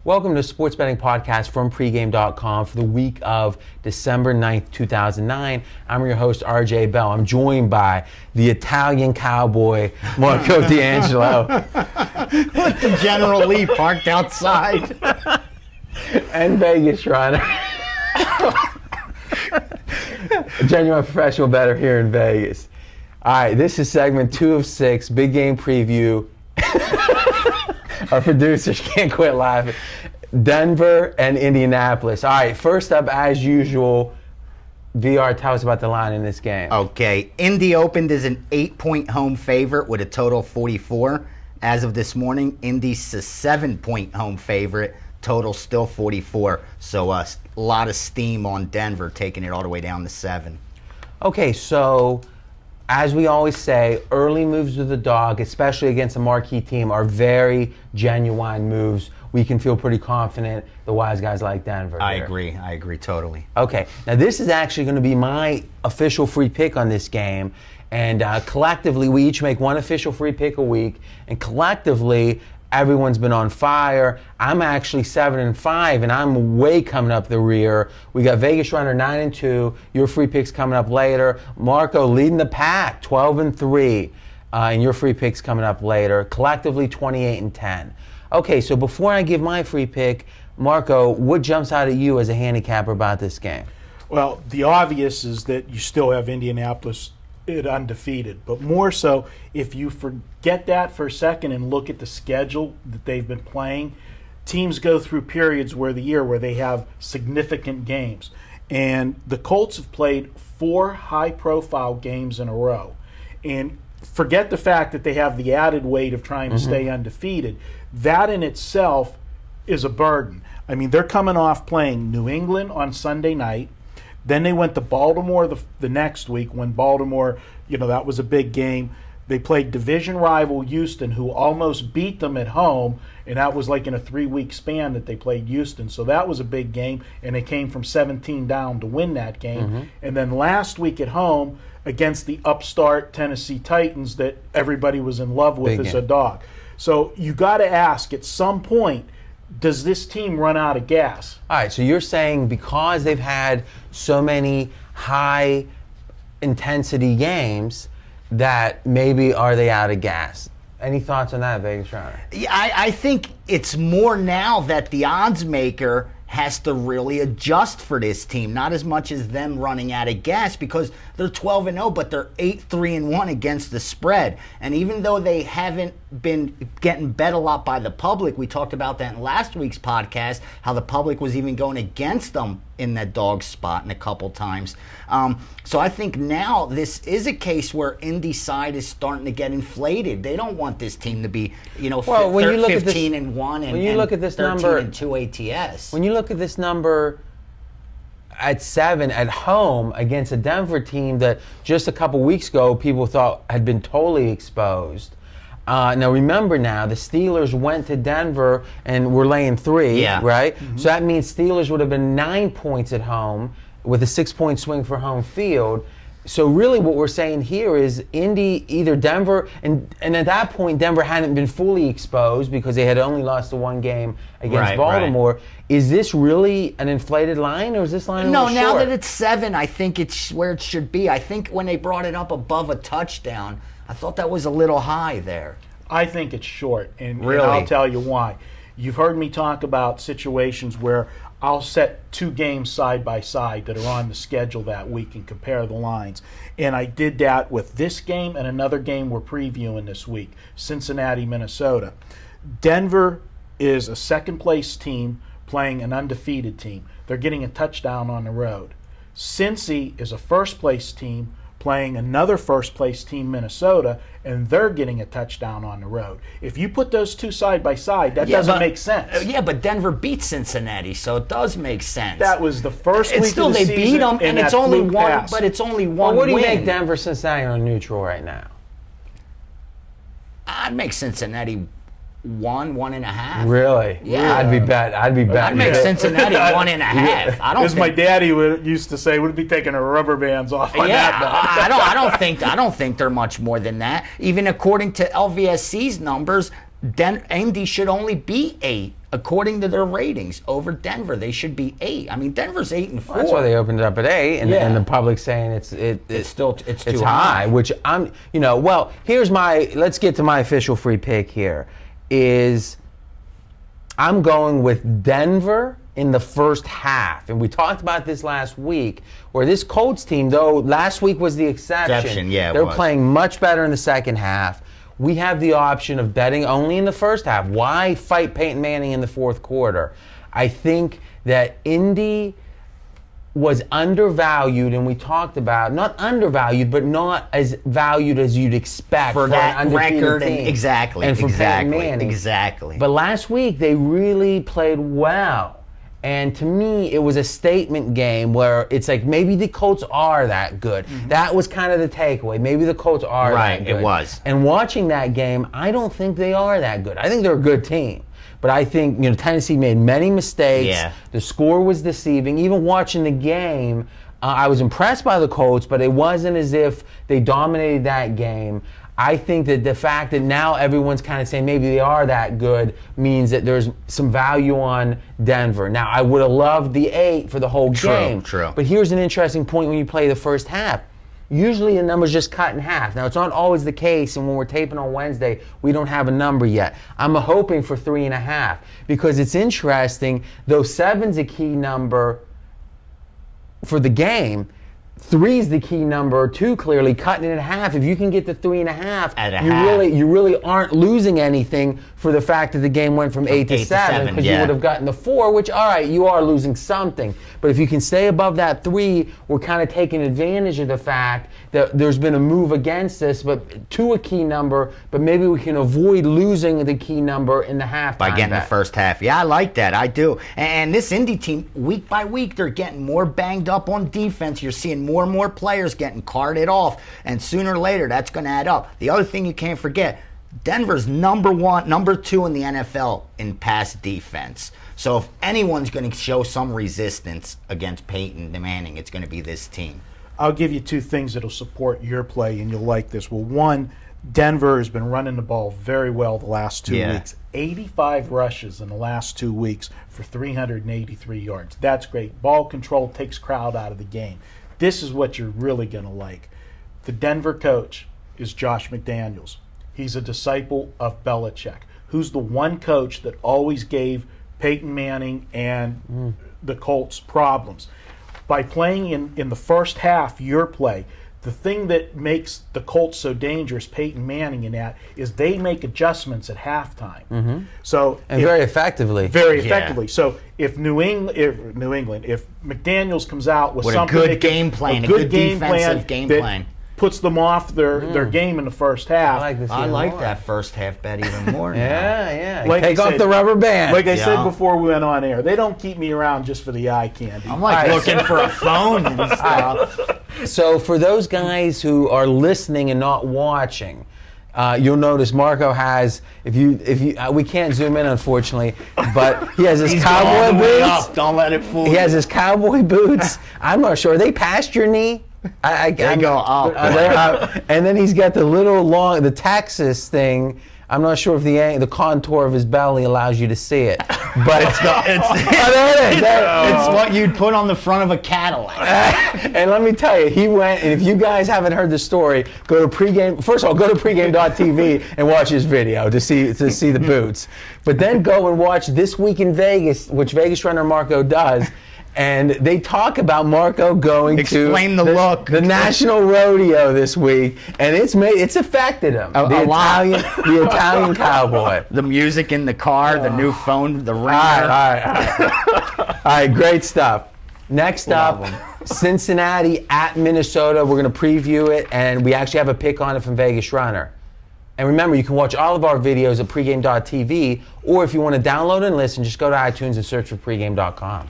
Welcome to Sports Betting Podcast from pregame.com for the week of December 9th, 2009. I'm your host, RJ Bell. I'm joined by the Italian cowboy, Marco D'Angelo. Like the General Lee parked outside. And Vegas runner. A genuine professional bettor here in Vegas. All right, this is segment 2 of 6, big game preview. Our producers can't quit laughing. Denver and Indianapolis. All right, first up, as usual, VR, tell us about the line in this game. Okay, Indy opened as an 8-point home favorite with a total of 44. As of this morning, Indy's a 7-point home favorite, total still 44. So a lot of steam on Denver, taking it all the way down to 7. Okay, so as we always say, early moves with the dog, especially against a marquee team, are very genuine moves. We can feel pretty confident the wise guys like Denver. I agree totally. Okay, now this is actually going to be my official free pick on this game. And collectively, we each make one official free pick a week. And collectively, everyone's been on fire. I'm actually 7-5, and I'm way coming up the rear. We got Vegas runner 9-2. Your free picks coming up later. Marco leading the pack, 12-3, and your free picks coming up later. Collectively, 28-10. Okay, so before I give my free pick, Marco, what jumps out at you as a handicapper about this game? Well, the obvious is that you still have Indianapolis undefeated, but more so if you forget that for a second and look at the schedule that they've been playing, teams go through periods where they have significant games, and the Colts have played 4 high-profile games in a row, and forget the fact that they have the added weight of trying to stay undefeated. That in itself is a burden. I mean, they're coming off playing New England on Sunday night. Then they went to Baltimore the next week when Baltimore, that was a big game. They played division rival Houston, who almost beat them at home, and that was like in a 3-week span that they played Houston. So that was a big game, and they came from 17 down to win that game. And then last week at home against the upstart Tennessee Titans that everybody was in love with as a dog. So you got to ask at some point, does this team run out of gas? All right, so you're saying because they've had so many high-intensity games that maybe are they out of gas? Any thoughts on that, Vegas runner? Yeah, I think it's more now that the odds maker has to really adjust for this team, not as much as them running out of gas, because they're 12-0, but they're 8-3-1 against the spread. And even though they haven't been getting bet a lot by the public, we talked about that in last week's podcast, how the public was even going against them in that dog spot in a couple times. So I think now this is a case where Indy side is starting to get inflated. They don't want this team to be, 15-1 and 13-2 ATS. When you look at this number at 7 at home against a Denver team that just a couple weeks ago people thought had been totally exposed. Now remember the Steelers went to Denver and were laying 3, right? So that means Steelers would have been 9 points at home with a 6-point swing for home field. So really what we're saying here is Indy, either Denver, and at that point Denver hadn't been fully exposed because they had only lost the 1 game against Baltimore. Right. Is this really an inflated line, or is this line a little short? No, now that it's 7, I think it's where it should be. I think when they brought it up above a touchdown, I thought that was a little high there. I think it's short, and really? I'll tell you why. You've heard me talk about situations where I'll set 2 games side by side that are on the schedule that week and compare the lines. And I did that with this game and another game we're previewing this week, Cincinnati, Minnesota. Denver is a second-place team playing an undefeated team. They're getting a touchdown on the road. Cincy is a first-place team playing another first-place team, Minnesota, and they're getting a touchdown on the road. If you put those 2 side by side, that doesn't make sense. But Denver beat Cincinnati, so it does make sense. That was the first week of the season. They beat them, and it's only one. But it's only one. What do you make Denver, Cincinnati on neutral right now? I'd make Cincinnati 1.5. Really? Yeah. I'd be bet. I'd make Cincinnati 1.5. I don't. As my daddy used to say, would be taking the rubber bands off on that. I don't think they're much more than that. Even according to LVSC's numbers, Indy should only be 8 according to their ratings, over Denver. They should be 8. I mean, Denver's 8-4. Well, that's why they opened it up at 8, and the public's saying it's too high. Which let's get to my official free pick here. I'm going with Denver in the first half. And we talked about this last week, where this Colts team, though last week was the exception. They're playing much better in the second half. We have the option of betting only in the first half. Why fight Peyton Manning in the fourth quarter? I think that Indy was undervalued, and we talked about, not undervalued, but not as valued as you'd expect for that an record. Team. Exactly. And for Peyton Manning. Exactly. But last week, they really played well. And to me, it was a statement game where it's like maybe the Colts are that good. Mm-hmm. That was kind of the takeaway. Maybe the Colts are that good. Right, it was. And watching that game, I don't think they are that good. I think they're a good team. But I think Tennessee made many mistakes. Yeah. The score was deceiving. Even watching the game, I was impressed by the Colts, but it wasn't as if they dominated that game. I think that the fact that now everyone's kind of saying maybe they are that good means that there's some value on Denver. Now, I would have loved the 8 for the whole game. True. But here's an interesting point when you play the first half. Usually the number's just cut in half. Now, it's not always the case, and when we're taping on Wednesday, we don't have a number yet. I'm hoping for 3.5 because it's interesting, though 7's a key number for the game. 3 is the key number, 2 clearly, cutting it in half. If you can get to 3.5, you really aren't losing anything for the fact that the game went from 8 to 7 because you would have gotten the 4, which, all right, you are losing something. But if you can stay above that 3, we're kind of taking advantage of the fact that there's been a move against us, but to a key number, but maybe we can avoid losing the key number in the halftime by getting the first half. Yeah, I like that. I do. And this Indy team, week by week, they're getting more banged up on defense. You're seeing more and more players getting carted off, and sooner or later that's going to add up. The other thing you can't forget, Denver's number 2 in the NFL in pass defense. So if anyone's going to show some resistance against Peyton Manning, it's going to be this team. I'll give you 2 things that'll support your play, and you'll like this. Well, one, Denver has been running the ball very well the last 2 weeks. 85 rushes in the last 2 weeks for 383 yards. That's great. Ball control takes crowd out of the game. This is what you're really going to like. The Denver coach is Josh McDaniels. He's a disciple of Belichick, who's the one coach that always gave Peyton Manning and the Colts problems. By playing in the first half, your play, the thing that makes the Colts so dangerous, Peyton Manning in that, is they make adjustments at halftime. Mm-hmm. So very effectively. Very effectively. So if New England, if McDaniels comes out with something, a good game plan, a good defensive game plan, puts them off their game in the first half. I like that first half bet even more. Yeah. Like Take off the rubber band. Like I said before we went on air, they don't keep me around just for the eye candy. I'm looking for a phone and stuff. So for those guys who are listening and not watching, you'll notice Marco has, if you we can't zoom in unfortunately, but he has his cowboy boots. Don't let it fool you. He has his cowboy boots. I'm not sure. Are they past your knee? They go up. And then he's got the little long, the Texas thing. I'm not sure if the contour of his belly allows you to see it, but it's what you'd put on the front of a Cadillac. And let me tell you, he went. And if you guys haven't heard the story, go to pregame. First of all, go to pregame.tv and watch his video to see the boots. But then go and watch This Week in Vegas, which Vegas runner Marco does. And they talk about Marco going to the National Rodeo this week, and it's affected him. The Italian cowboy. The music in the car, the new phone, the ringer. All right, great stuff. Next up, Cincinnati at Minnesota. We're going to preview it, and we actually have a pick on it from Vegas Runner. And remember, you can watch all of our videos at pregame.tv, or if you want to download and listen, just go to iTunes and search for pregame.com.